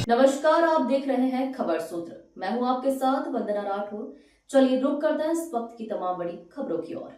नमस्कार, आप देख रहे हैं खबर सूत्र। मैं हूं आपके साथ वंदना राठौर। चलिए रुक करते हैं इस वक्त की तमाम बड़ी खबरों की ओर।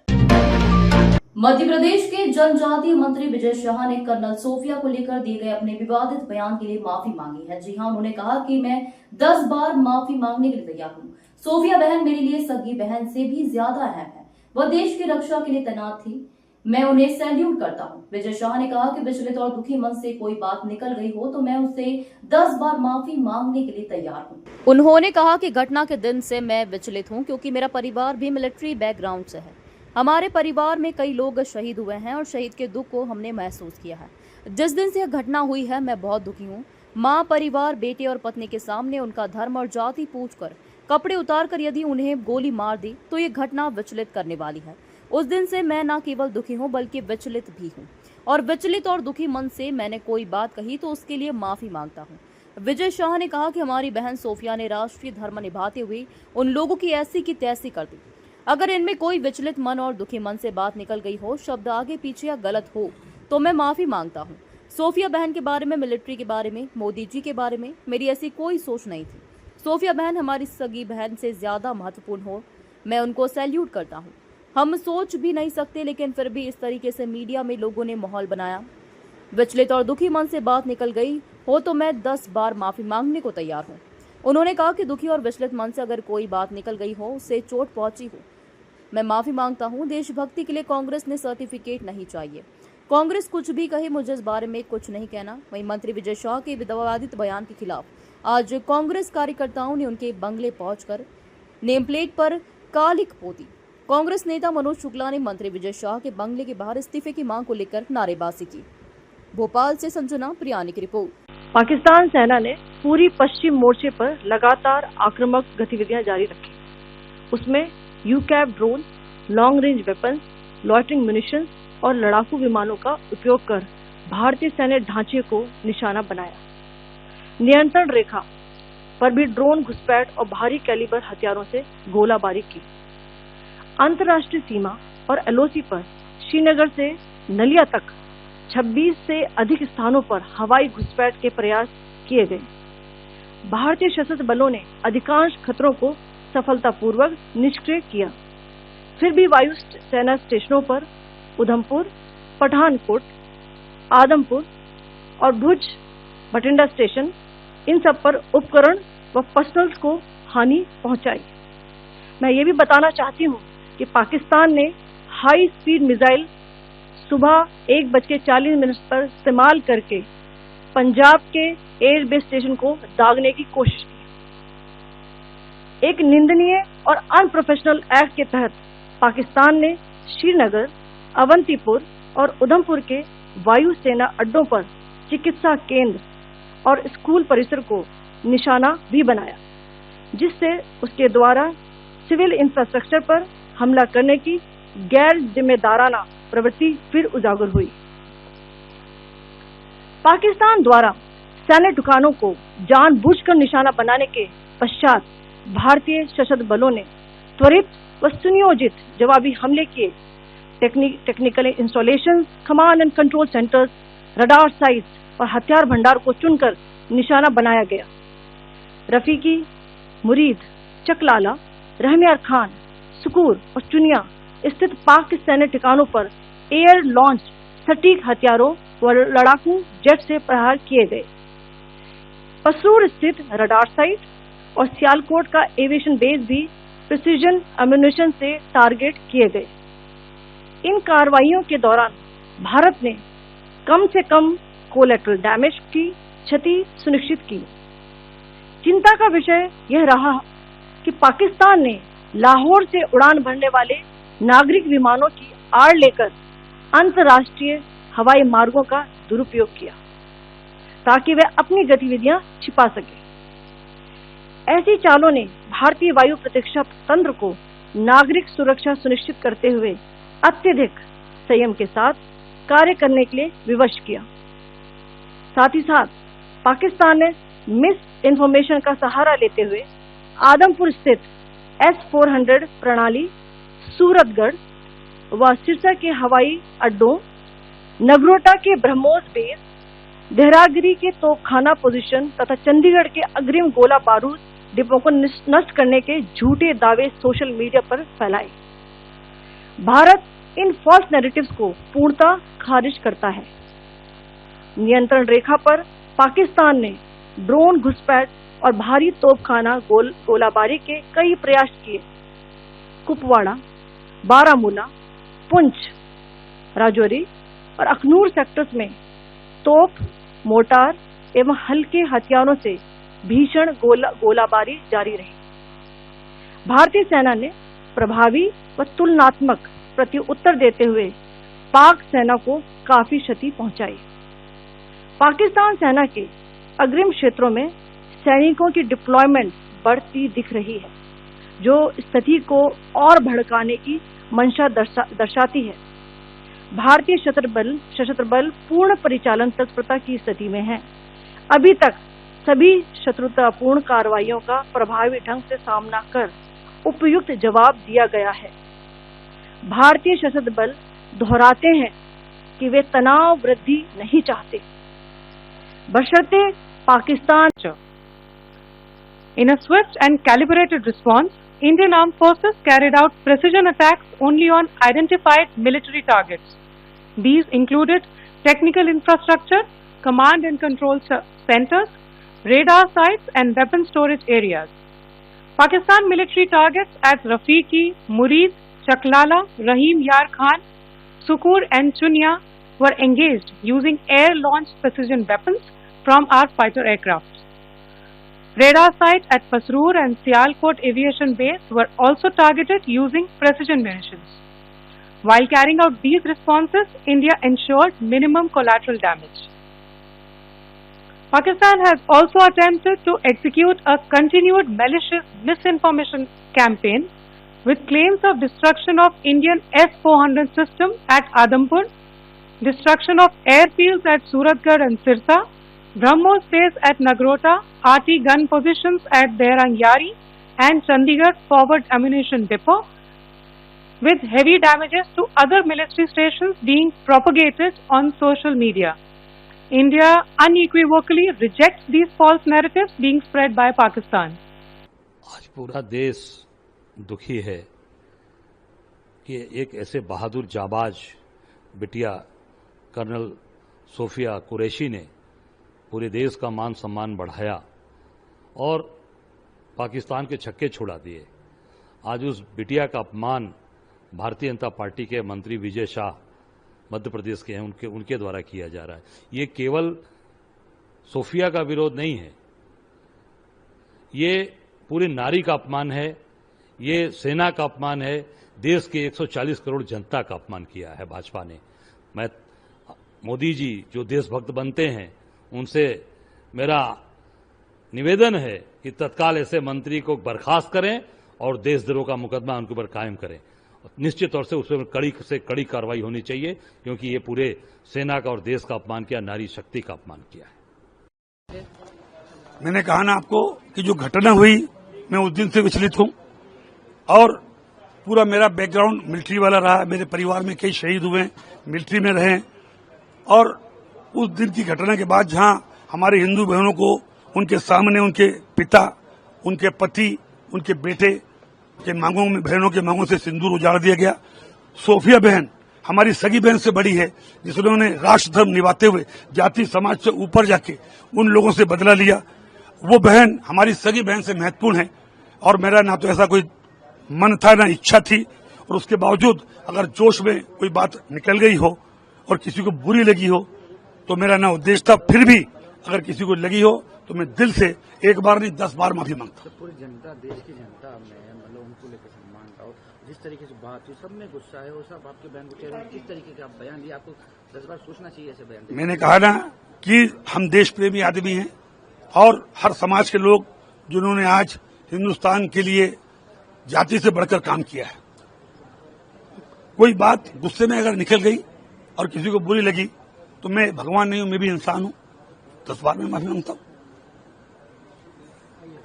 मध्य प्रदेश के जनजातीय मंत्री विजय शाह ने कर्नल सोफिया को लेकर दिए गए अपने विवादित बयान के लिए माफी मांगी है। जी हां, उन्होंने कहा कि मैं 10 बार माफी मांगने के लिए तैयार हूं। सोफिया बहन मेरे लिए सगी बहन से भी ज्यादा अहम है। वह देश की रक्षा के लिए तैनात थी। मैं उन्हें सैल्यूट करता हूं। विजय शाह ने कहा कि विचलित और दुखी मन से कोई बात निकल गई हो तो मैं उससे 10 बार माफी मांगने के लिए तैयार हूं। उन्होंने कहा कि घटना के दिन से मैं विचलित हूं क्योंकि मेरा परिवार भी मिलिट्री बैकग्राउंड से है। हमारे परिवार में कई लोग शहीद हुए हैं और शहीद के दुख को हमने महसूस किया है। जिस दिन से यह घटना हुई है मैं बहुत दुखी हूँ। माँ, परिवार, बेटे और पत्नी के सामने उनका धर्म और जाति पूछकर, कपड़े उतारकर यदि उन्हें गोली मार दी तो ये घटना विचलित करने वाली है। उस दिन से मैं न केवल दुखी हूँ बल्कि विचलित भी हूँ और विचलित और दुखी मन से मैंने कोई बात कही तो उसके लिए माफी मांगता हूँ। विजय शाह ने कहा कि हमारी बहन सोफिया ने राष्ट्रीय धर्म निभाते हुए उन लोगों की ऐसी की तैसी कर दी। अगर इनमें कोई विचलित मन और दुखी मन से बात निकल गई हो, शब्द आगे पीछे या गलत हो तो मैं माफी मांगता हूँ। सोफिया बहन के बारे में, मिलिट्री के बारे में, मोदी जी के बारे में मेरी ऐसी कोई सोच नहीं थी। सोफिया बहन हमारी सगी बहन से ज्यादा महत्वपूर्ण हो, मैं उनको सैल्यूट करता हूँ। हम सोच भी नहीं सकते, लेकिन फिर भी इस तरीके से मीडिया में लोगों ने माहौल बनाया। विचलित और दुखी मन से बात निकल गई हो तो मैं 10 बार माफी मांगने को तैयार हूँ। उन्होंने कहा कि दुखी और विचलित मन से अगर कोई बात निकल गई हो, उससे चोट पहुंची हो, मैं माफी मांगता हूँ। देशभक्ति के लिए कांग्रेस ने सर्टिफिकेट नहीं चाहिए। कांग्रेस कुछ भी कहे, मुझे इस बारे में कुछ नहीं कहना। वहीं मंत्री विजय शाह के विवादित बयान के खिलाफ आज कांग्रेस कार्यकर्ताओं ने उनके बंगले पहुंचकर नेम प्लेट पर कालिक पोती। कांग्रेस नेता मनोज शुक्ला ने मंत्री विजय शाह के बंगले के बाहर इस्तीफे की मांग को लेकर नारेबाजी की। भोपाल से संजना प्रियानी की रिपोर्ट। पाकिस्तान सेना ने पूरी पश्चिम मोर्चे पर लगातार आक्रामक गतिविधियां जारी रखी। उसमें UCAV drone, long range weapons, loitering munitions और लड़ाकू विमानों का उपयोग कर भारतीय सैन्य ढांचे को निशाना बनाया। नियंत्रण रेखा पर भी ड्रोन घुसपैठ और भारी कैलिबर हथियारों से गोलाबारी की। अंतर्राष्ट्रीय सीमा और एलओसी पर श्रीनगर से नलिया तक 26 से अधिक स्थानों पर हवाई घुसपैठ के प्रयास किए गए। भारतीय सशस्त्र बलों ने अधिकांश खतरों को सफलतापूर्वक निष्क्रिय किया। फिर भी वायु सेना स्टेशनों पर उधमपुर, पठानकोट, आदमपुर और भुज बठिंडा स्टेशन, इन सब पर उपकरण व पर्सनल्स को हानि पहुंचाई। मैं ये भी बताना चाहती हूँ कि पाकिस्तान ने हाई स्पीड मिसाइल सुबह 1:40 पर इस्तेमाल करके पंजाब के एयरबेस स्टेशन को दागने की कोशिश की। एक निंदनीय और अनप्रोफेशनल एक्ट के तहत पाकिस्तान ने श्रीनगर, अवंतीपुर और उधमपुर के वायु सेना अड्डों पर चिकित्सा केंद्र और स्कूल परिसर को निशाना भी बनाया, जिससे उसके द्वारा सिविल इंफ्रास्ट्रक्चर पर हमला करने की गैर जिम्मेदाराना प्रवृत्ति फिर उजागर हुई। पाकिस्तान द्वारा सैन्य ठिकानों को जानबूझकर निशाना बनाने के पश्चात भारतीय सशस्त्र बलों ने त्वरित व सुनियोजित जवाबी हमले किए। Technical installations, command and control centres, radar sites और हथियार भंडार को चुनकर निशाना बनाया गया। रफीकी, मुरीद, चकलाला, रहमियार खान, सुकूर और चुनिया स्थित पाक के सैन्य ठिकानों पर एयर लॉन्च सटीक हथियारों व लड़ाकू जेट से प्रहार किए गए। पसरूर स्थित रडार साइट और सियालकोट का एविएशन बेस भी प्रिसीजन एम्यूनिशन से टारगेट किए गए। इन कार्रवाइयों के दौरान भारत ने कम से कम कोलैटरल डैमेज की क्षति सुनिश्चित की। चिंता का विषय यह रहा कि पाकिस्तान ने लाहौर से उड़ान भरने वाले नागरिक विमानों की आड़ लेकर अंतर्राष्ट्रीय हवाई मार्गों का दुरुपयोग किया ताकि वे अपनी गतिविधियां छिपा सके। ऐसी चालों ने भारतीय वायु प्रतिरक्षा तंत्र को नागरिक सुरक्षा सुनिश्चित करते हुए अत्यधिक संयम के साथ कार्य करने के लिए विवश किया। साथ ही साथ पाकिस्तान ने मिस इन्फॉर्मेशन का सहारा लेते हुए आदमपुर स्थित S-400 प्रणाली, सूरतगढ़ व सिरसा के हवाई अड्डों, नगरोटा के ब्रह्मोस बेस, देहरागिरी के तोपखाना पोजीशन तथा चंडीगढ़ के अग्रिम गोला बारूद डिपो को नष्ट करने के झूठे दावे सोशल मीडिया पर फैलाए। भारत इन फॉल्स नैरेटिव्स को पूर्णतः खारिज करता है। नियंत्रण रेखा पर पाकिस्तान ने ड्रोन घुसपैठ और भारी तोपखाना गोलाबारी के कई प्रयास किए। कुपवाड़ा, बारामूला, पुंछ, राजौरी और अखनूर सेक्टर्स में तोप, मोर्टार एवं हल्के हथियारों से भीषण गोलाबारी जारी रही। भारतीय सेना ने प्रभावी व तुलनात्मक प्रत्युत्तर देते हुए पाक सेना को काफी क्षति पहुंचाई। पाकिस्तान सेना के अग्रिम क्षेत्रों में सैनिकों की डिप्लॉयमेंट बढ़ती दिख रही है, जो स्थिति को और भड़काने की मंशा दर्शाती है। भारतीय सशस्त्र बल पूर्ण परिचालन तत्परता की स्थिति में है। अभी तक सभी शत्रुतापूर्ण कार्रवाइयों का प्रभावी ढंग से सामना कर उपयुक्त जवाब दिया गया है। भारतीय सशस्त्र बल दोहराते हैं कि वे तनाव वृद्धि नहीं चाहते, बशर्ते Pakistan. In a swift and calibrated response, Indian Armed Forces carried out precision attacks only on identified military targets. These included technical infrastructure, command and control centers, radar sites and weapon storage areas. Pakistan military targets at Rafiqi, Murid, Chaklala, Rahim Yar Khan, Sukur and Chunya were engaged using air-launched precision weapons from our fighter aircraft. Radar sites at Pasroor and Sialkot Aviation Base were also targeted using precision munitions. While carrying out these responses, India ensured minimum collateral damage. Pakistan has also attempted to execute a continued malicious misinformation campaign with claims of destruction of Indian S-400 system at Adampur, destruction of airfields at Suratgarh and Sirsa, BrahMos base at Nagrota, RT gun positions at Dehrang Yari and Chandigarh Forward Ammunition Depot, with heavy damages to other military stations being propagated on social media. India unequivocally rejects these false narratives being spread by Pakistan. आज पूरा देश दुखी है कि एक ऐसे बहादुर जाबाज बिटिया colonel Sophia Qureshi ने पूरे देश का मान सम्मान बढ़ाया और पाकिस्तान के छक्के छुड़ा दिए। आज उस बिटिया का अपमान भारतीय जनता पार्टी के मंत्री विजय शाह मध्य प्रदेश के हैं, उनके द्वारा किया जा रहा है। ये केवल सोफिया का विरोध नहीं है, ये पूरी नारी का अपमान है, ये सेना का अपमान है, देश के 140 करोड़ जनता का अपमान किया है भाजपा ने। मैं मोदी जी जो देशभक्त बनते हैं उनसे मेरा निवेदन है कि तत्काल ऐसे मंत्री को बर्खास्त करें और देशद्रोह का मुकदमा उनके ऊपर कायम करें। निश्चित तौर से उस पर कड़ी से कड़ी कार्रवाई होनी चाहिए, क्योंकि ये पूरे सेना का और देश का अपमान किया, नारी शक्ति का अपमान किया है। मैंने कहा ना आपको कि जो घटना हुई मैं उस दिन से विचलित हूं और पूरा मेरा बैकग्राउंड मिलिट्री वाला रहा। मेरे परिवार में कई शहीद हुए, मिलिट्री में रहे और उस दिन की घटना के बाद जहां हमारे हिंदू बहनों को उनके सामने उनके पिता, उनके पति, उनके बेटे के मांगों में, बहनों के मांगों से सिंदूर उजाड़ दिया गया। सोफिया बहन हमारी सगी बहन से बड़ी है, जिन्होंने राष्ट्र धर्म निभाते हुए जाति समाज से ऊपर जाके उन लोगों से बदला लिया। वो बहन हमारी सगी बहन से महत्वपूर्ण है और मेरा ना तो ऐसा कोई मन था ना इच्छा थी, और उसके बावजूद अगर जोश में कोई बात निकल गई हो और किसी को बुरी लगी हो तो मेरा ना उद्देश्य था। फिर भी अगर किसी को लगी हो तो मैं दिल से एक बार नहीं 10 बार माफी मांगता हूं। पूरी जनता, देश की जनता में मतलब उनको लेकर सम्मान था, जिस तरीके से बात हुई सब में गुस्सा है, वो सब आपके बयान को किस तरीके का आप बयान दिया, आपको 10 बार सोचना चाहिए ऐसे बयान। मैंने कहा ना कि हम देश प्रेमी आदमी हैं और हर समाज के लोग जिन्होंने आज हिंदुस्तान के लिए जाति से बढ़कर काम किया है। कोई बात गुस्से में अगर निकल गई और किसी को बुरी लगी तो मैं भगवान नहीं हूं, मैं भी इंसान हूं, 10 बार में माफी मांगता हूं।